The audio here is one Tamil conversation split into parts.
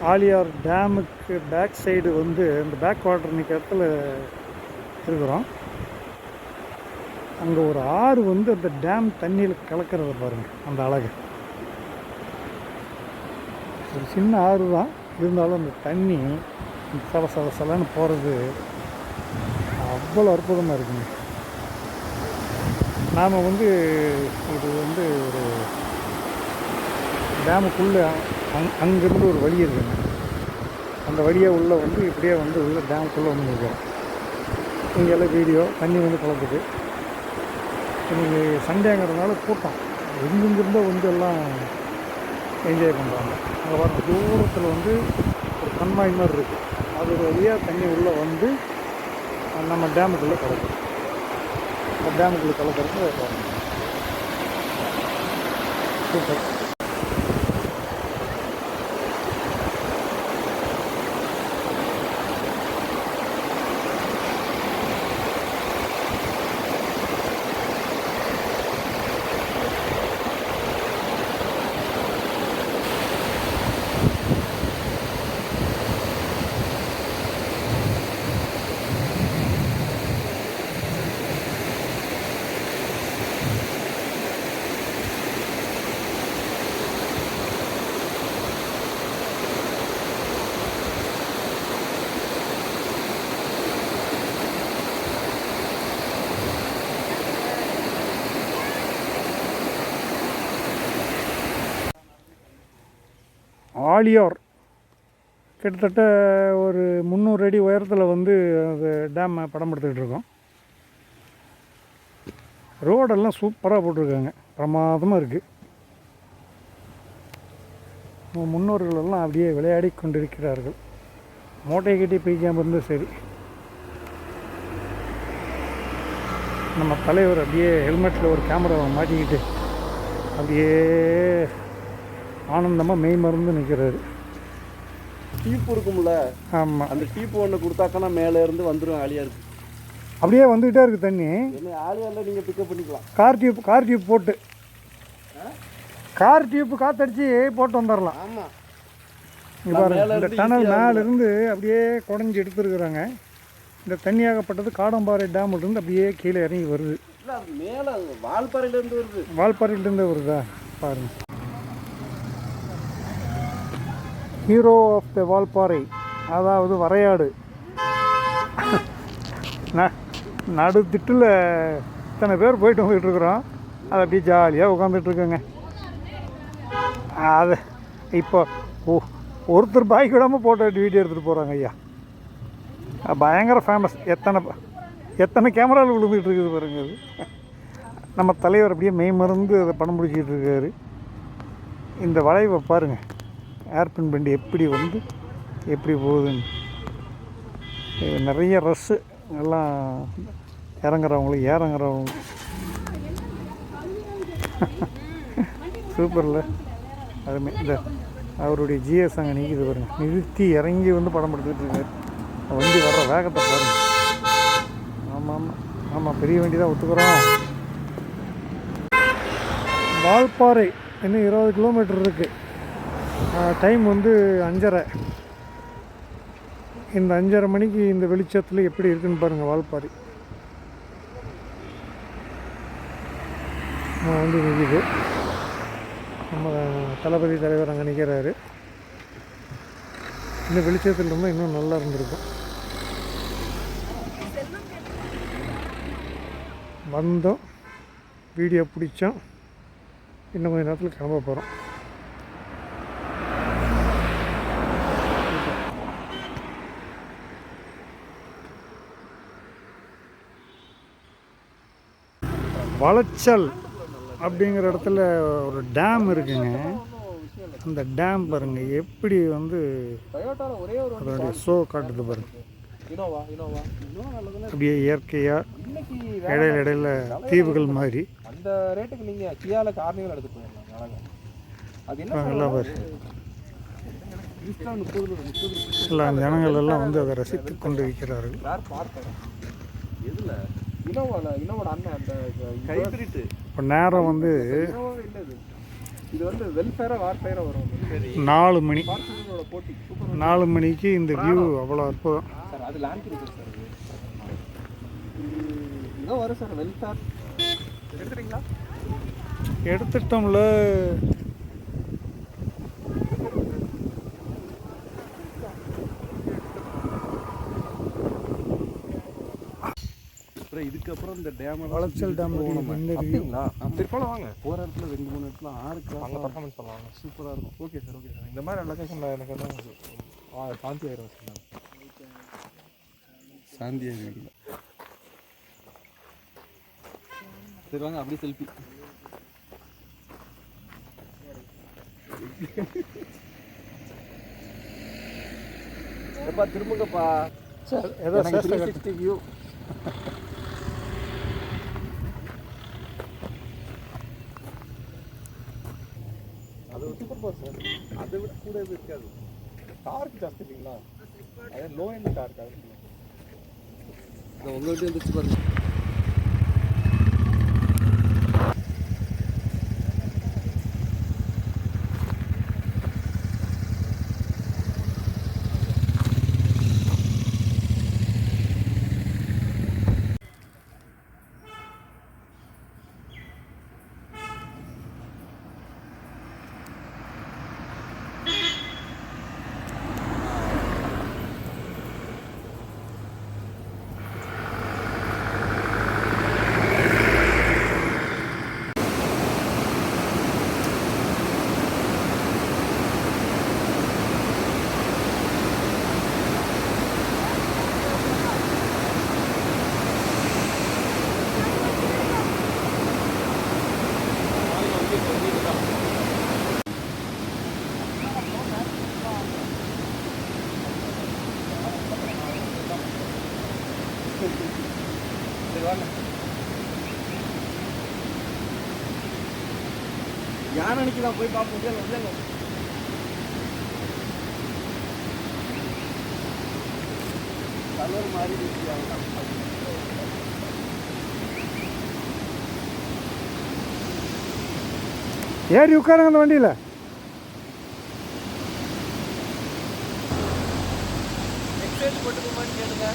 ஆழியார் டேமுக்கு பேக் சைடு வந்து இந்த பேக் வாட்டர் நிற்கிற இடத்துல இருக்கிறோம். அங்கே ஒரு ஆறு வந்து அந்த டேம் தண்ணியில் கலக்கிறத பாருங்கள், அந்த அழகு. ஒரு சின்ன ஆறு தான், இருந்தாலும் அந்த தண்ணி சலன்னு போகிறது அவ்வளோ அற்புதமாக இருக்குங்க. நாம் வந்து இது வந்து ஒரு டேமுக்குள்ளே அங்கேருந்து ஒரு வழி இருக்குங்க. அந்த வழியாக உள்ளே வந்து இப்படியே வந்து உள்ளே டேமுக்குள்ளே வந்து நிற்கிறோம். இங்கே எல்லாம் வீடியோ தண்ணி வந்து கலக்குது. இன்றைக்கி சண்டேங்கிறதுனால கூட்டம் எங்கெங்கிருந்தோ வந்து எல்லாம் என்ஜாய் பண்ணுறாங்க. அங்கே வர தூரத்தில் வந்து ஒரு கண்மாய் மாதிரி இருக்குது. அது ஒரு வழியாக தண்ணி உள்ளே வந்து நம்ம டேமுக்குள்ளே கலக்குது. அந்த டேமுக்குள்ளே கலக்கிறது சூப்பர். ஆழியார் கிட்டத்தட்ட ஒரு 300 அடி உயரத்தில் வந்து அது டேமை படம் எடுத்துக்கிட்டு இருக்கோம். ரோடெல்லாம் சூப்பராக போட்டிருக்காங்க, பிரமாதமாக இருக்குது. முன்னோர்களெல்லாம் அப்படியே விளையாடி கொண்டிருக்கிறார்கள். மூட்டையை கட்டி பிடிக்காமல் இருந்து சரி. நம்ம தலைவர் அப்படியே ஹெல்மெட்டில் ஒரு கேமராவை மாட்டிக்கிட்டு அப்படியே ஆனந்தமாக மெய் மருந்து நிற்கிறாரு. டீப்பு இருக்கும்ல, ஆமாம், அந்த டீப்பு ஒன்று கொடுத்தாக்கன்னா மேலே இருந்து வந்துடும் ஆழியாருக்கு. அப்படியே வந்துக்கிட்டே இருக்குது தண்ணி. என்ன ஆழியாரில் நீங்கள் பிக்கப் பண்ணிக்கலாம். கார் டியூப் போட்டு காற்றடிச்சு போட்டு வந்துடலாம். ஆமாம், இங்கே பாருங்கள், இந்த டனல் மேலேருந்து அப்படியே குடஞ்சி எடுத்துருக்குறாங்க. இந்த தண்ணியாகப்பட்டது காடம்பாறை டேம்லேருந்து அப்படியே கீழே இறங்கி வருது. இல்லை அது மேலே வால்பாறையிலேருந்து வருது. வால்பாறையிலேருந்து வருதா பாருங்கள். ஹீரோ ஆஃப் த வால்பாறை, அதாவது வரையாடு. நடுத்திட்டில் இத்தனை பேர் போயிட்டு வந்துட்டுருக்குறோம். அதை அப்படியே ஜாலியாக உட்காந்துட்ருக்கோங்க. அது இப்போ ஒருத்தர் பாய்க்கு விடாமல் போட்டோ வீடியோ எடுத்துகிட்டு போகிறாங்க ஐயா. பயங்கர ஃபேமஸ். எத்தனை கேமராவில் விழுந்துகிட்டு இருக்குது பாருங்க. அது நம்ம தலைவர் அப்படியே மெய் மருந்து அதை படம் பிடிச்சிக்கிட்டு இருக்காரு. இந்த வளைவை பாருங்கள், ஏர்பின் பண்டி எப்படி வந்து எப்படி போகுதுன்னு. நிறைய ரஷ்ஷு எல்லாம் இறங்குறவங்களும் ஏறங்குறவங்க. சூப்பரில் அதுமே இந்த அவருடைய ஜிஎஸ் அங்கே நிற்கிது பாருங்கள். நிறுத்தி இறங்கி வந்து படம் எடுத்துக்கிட்டு இருக்காரு. வண்டி வர்ற வேகத்தை பாருங்கள். ஆமாம், பெரிய வண்டி தான் ஒத்துக்கிறோம். வால்பாறை இன்னும் 20 கிலோமீட்டர் இருக்குது. டைம் வந்து 5:30. இந்த 5:30 மணிக்கு இந்த வெளிச்சத்தில் எப்படி இருக்குன்னு பாருங்கள் வால்பாறை. வந்து நிற்கிது. நம்ம தளபதி தலைவர் அங்கே நிற்கிறாரு. இந்த வெளிச்சத்தில் இருந்தால் இன்னும் நல்லா இருந்திருக்கும். வந்தோம், வீடியோ பிடிச்சோம். இன்னும் கொஞ்சம் நேரத்தில் கிளம்ப போகிறோம். வளைச்சல் அப்படிங்கிற இடத்துல ஒரு டேம் இருக்குங்க. அந்த டேம் பாருங்கள் எப்படி வந்து அதோடைய ஷோ காட்டுது பாருங்கள். அப்படியே இயற்கையாக இடையில தீவுகள் மாதிரி அந்த ரேட்டுக்கு நீங்கள் கியாவில் கார்னிவல் எடுத்து போயிடலாம். நல்லா பாரு. எல்லா ஜனங்கள் எல்லாம் வந்து அதை ரசித்து கொண்டு இருக்கிறார்கள். இப்போ நேரம் வந்து இது வந்து வெல்ஃபேரா வார்ஃபேரா வரும். 4 மணி. போட்டி 4 மணிக்கு இந்த வியூ அவ்வளோ அற்புதம். சார் அது லேண்ட் இருக்கு சார். இதோ வரும் சார் வெல்ஃபேர் எடுத்துறீங்களா? எடுத்துட்டோம்ல. அப்புறம் இதுக்கப்புறம் இந்த டேம் வளச்சல் டேம் அப்படிங்களா? சரி போகலாம் வாங்க. போகிற இடத்துல 2-3 இடத்துல ஆறு அங்கே பர்ஃபார்மன்ஸ் பண்ணலாம். சூப்பராக இருக்கும். Okay sir, okay sir. இந்த மாதிரி லொக்கேஷனில் எனக்கு வந்து சாந்தி ஆயிரும் சார். சாந்தி ஆயிடுவீங்க. சரி வாங்க அப்படியே செல்ஃபி. எப்பா திரும்புங்கப்பா சார். ஏதோ 360 வியூ. அது சூப்பர் பாஸ் சார். அதை விட கூட இது இருக்காது. டார்க் ஜாஸ்தி இல்லைங்களா? அதே லோ எண்ட் டார்க். அது உங்கள் வீட்டு வந்துச்சு பாருங்க. யானை அன்னைக்கு போய் பார்ப்போம். கலர் மாதிரி ஏறி உட்காருங்க அந்த வண்டியில். எக்ஸைட் போட்டு மாதிரி கேளுங்க.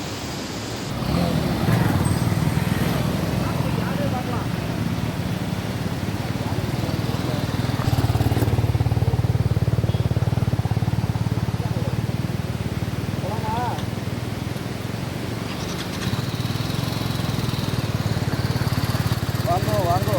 வாங்கோ.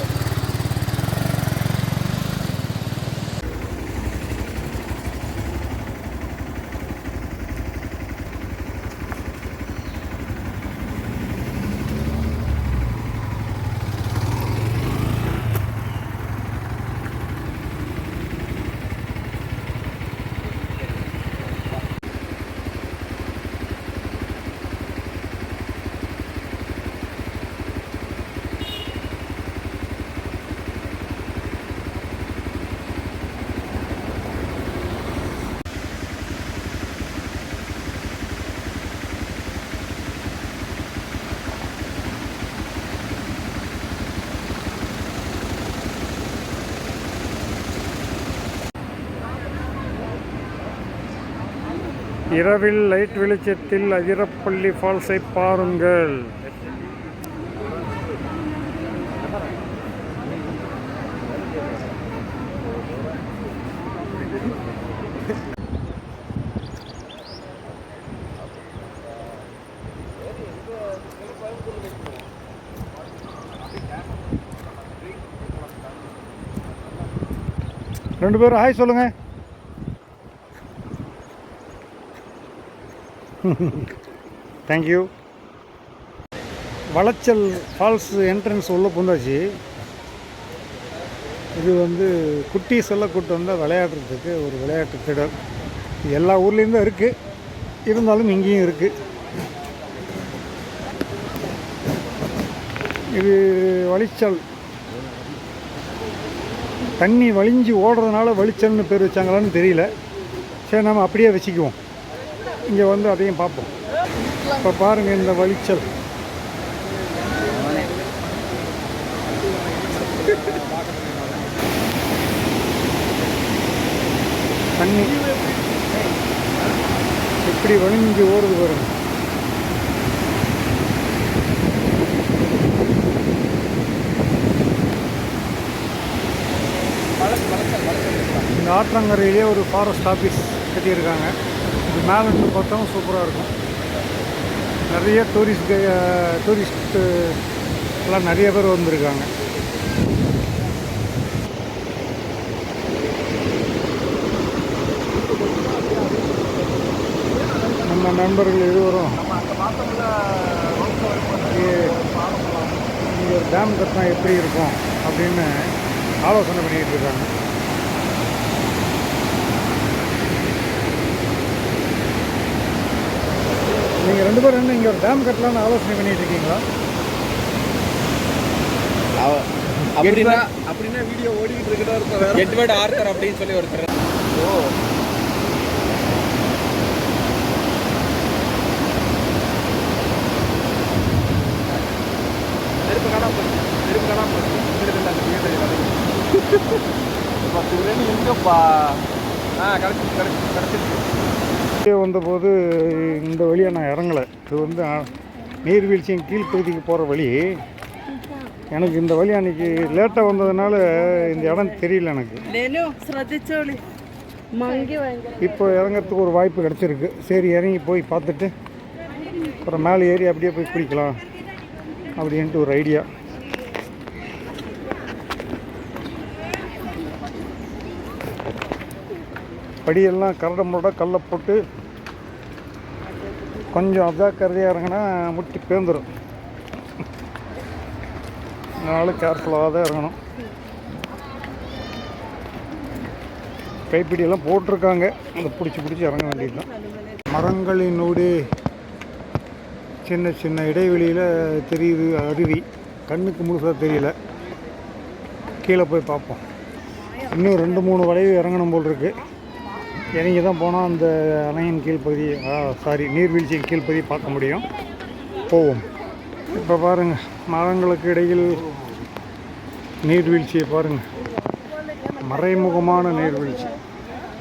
இரவில் லைட் வெளிச்சத்தில் அதிரப்பள்ளி ஃபால்ஸை பாருங்கள். ரெண்டு பேரும் ஹாய் சொல்லுங்க. தேங்க்யூ. வளச்சல் ஃபால்ஸ் என்ட்ரன்ஸ் உள்ள பூந்தாச்சு. இது வந்து குட்டீஸ் எல்லாம் கூப்பிட்டு வந்தால் விளையாடுறதுக்கு ஒரு விளையாட்டு திடல். எல்லா ஊர்லேயும் தான் இருக்குது, இருந்தாலும் இங்கேயும் இருக்குது. இது வழிச்சல். தண்ணி வழிஞ்சு ஓடுறதுனால வழிச்சல்னு பேர் வச்சாங்களான்னு தெரியல. சரி, நம்ம அப்படியே வச்சுக்குவோம். இங்கே வந்து அதையும் பார்ப்போம். இப்போ பாருங்கள் இந்த வழிச்சல். தண்ணி எப்படி வலிஞ்சு ஓடுது பாருங்க. இந்த ஆற்றங்கரையிலே ஒரு ஃபாரஸ்ட் ஆஃபீஸ் கட்டியிருக்காங்க. இது மேலே இருந்து பார்த்தோம் சூப்பராக இருக்கும். நிறைய டூரிஸ்ட்டு எல்லாம் நிறைய பேர் வந்திருக்காங்க. நம்ம நண்பர்கள் இருவரும் இங்கே ஒரு டேம் கட்டினா எப்படி இருக்கும் அப்படின்னு ஆலோசனை பண்ணிக்கிட்டு இருக்காங்க. நீங்கள் 2 பேரும் என்ன இங்கே ஒரு டேம் கட்டலான்னு ஆலோசனை பண்ணிகிட்டு இருக்கீங்களா? அப்படின்னா வீடியோ ஓடிக்கிட்டு இருக்கிறதா எட்வர்ட் ஆர்த்தர் அப்படின்னு சொல்லி ஒருத்தர். ஓ நெருப்பு காணாம எங்கப்பா கிடச்சிருக்கு. வந்தபோது இந்த வழியாக நான் இறங்கலை. இது வந்து நீர்வீழ்ச்சியின் கீழ்ப்பகுதிக்கு போகிற வழி. எனக்கு இந்த வழி அன்றைக்கி லேட்டாக வந்ததுனால இந்த இடம் தெரியல எனக்கு. இப்போ இறங்கிறதுக்கு ஒரு வாய்ப்பு கிடச்சிருக்கு. சரி இறங்கி போய் பார்த்துட்டு அப்புறம் மேலே ஏறி அப்படியே போய் குளிக்கலாம் அப்படின்ட்டு ஒரு ஐடியா. படியெல்லாம் கரட முரட கல்லை போட்டு கொஞ்சம் அஜாக்கிரதையாக இறங்கினா முட்டி பேந்துடும். அதனால் கேர்ஃபுல்லாக தான் இறங்கணும். கைப்பிடியெல்லாம் போட்டிருக்காங்க. அதை பிடிச்சி இறங்க வேண்டியது தான். மரங்களினூடே சின்ன சின்ன இடைவெளியில் தெரியுது அருவி. கண்ணுக்கு முழுசாக தெரியல. கீழே போய் பார்ப்போம். இன்னும் 2-3 வளைவு இறங்கணும் போல் இருக்குது. இறங்கி தான் போனால் அந்த அணையின் கீழ்ப்பகுதி நீர்வீழ்ச்சியின் கீழ்ப்பகுதி பார்க்க முடியும். போவோம். இப்போ பாருங்கள், மரங்களுக்கு இடையில் நீர்வீழ்ச்சியை பாருங்கள். மறைமுகமான நீர்வீழ்ச்சி.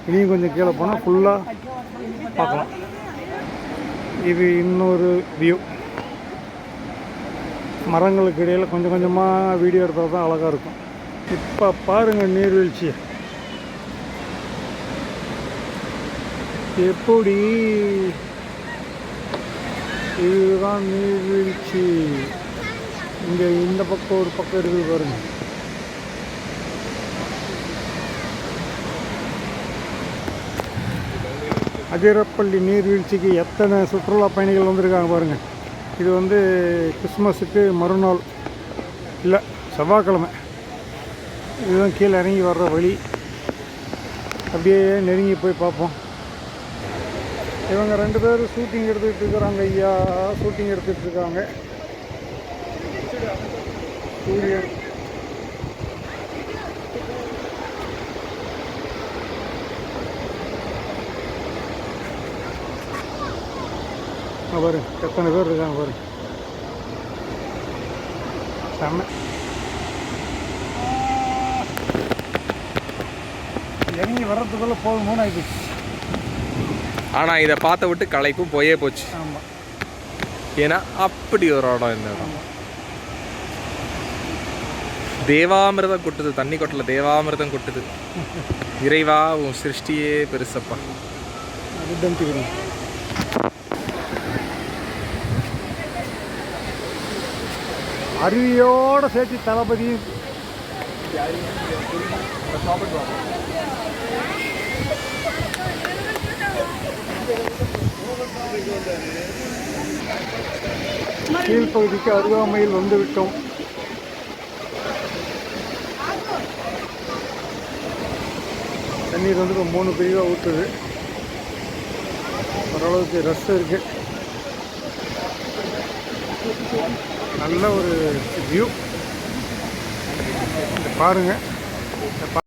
இனியும் கொஞ்சம் கீழே போனால் ஃபுல்லாக பார்க்கலாம். இது இன்னொரு வியூ. மரங்களுக்கு இடையில் கொஞ்சம் கொஞ்சமாக வீடியோ எடுத்தால் தான் அழகாக இருக்கும். இப்போ பாருங்கள் நீர்வீழ்ச்சி எப்படி. இதுதான் நீர்வீழ்ச்சி. இங்கே இந்த பக்கம் ஒரு பக்கம் இருக்குது பாருங்கள். அதிரப்பள்ளி நீர்வீழ்ச்சிக்கு எத்தனை சுற்றுலா பயணிகள் வந்திருக்காங்க பாருங்கள். இது வந்து கிறிஸ்மஸுக்கு மறுநாள் இல்லை, செவ்வாய்க்கிழமை. இதுதான் கீழே இறங்கி வர்ற வழி. அப்படியே நெருங்கி போய் பார்ப்போம். இவங்க 2 பேரும் ஷூட்டிங் எடுத்துக்கிட்டு இருக்கிறாங்க. ஐயா ஷூட்டிங் எடுத்துகிட்டு இருக்காங்க. சூரியன் பாரு, எத்தனை பேர் இருக்காங்க பாரு. செம்ம. இறங்கி வர்றதுக்குள்ளே போகணும்னு ஆகிடுச்சு. ஆனால் இதை பார்த்த விட்டு களைப்பும் போச்சு. ஆமாம். ஏன்னா அப்படி ஒரு இடம் இந்த இடம். தேவாமிர்தம் கொட்டுது, தண்ணி கொட்டல, தேவாமிர்தம் கொட்டுது. இறைவா உன் சிருஷ்டியே பெருசப்பா. அருவியோடு சேர்த்து தளபதி கீழ்ப்பகுதிக்கு அருகாமையில் வந்துவிட்டோம். தண்ணீர் வந்து இப்போ 3 பிரிவாக ஊற்றுது. ஓரளவுக்கு ரஷ் இருக்குது. நல்ல ஒரு வியூ பாருங்கள்.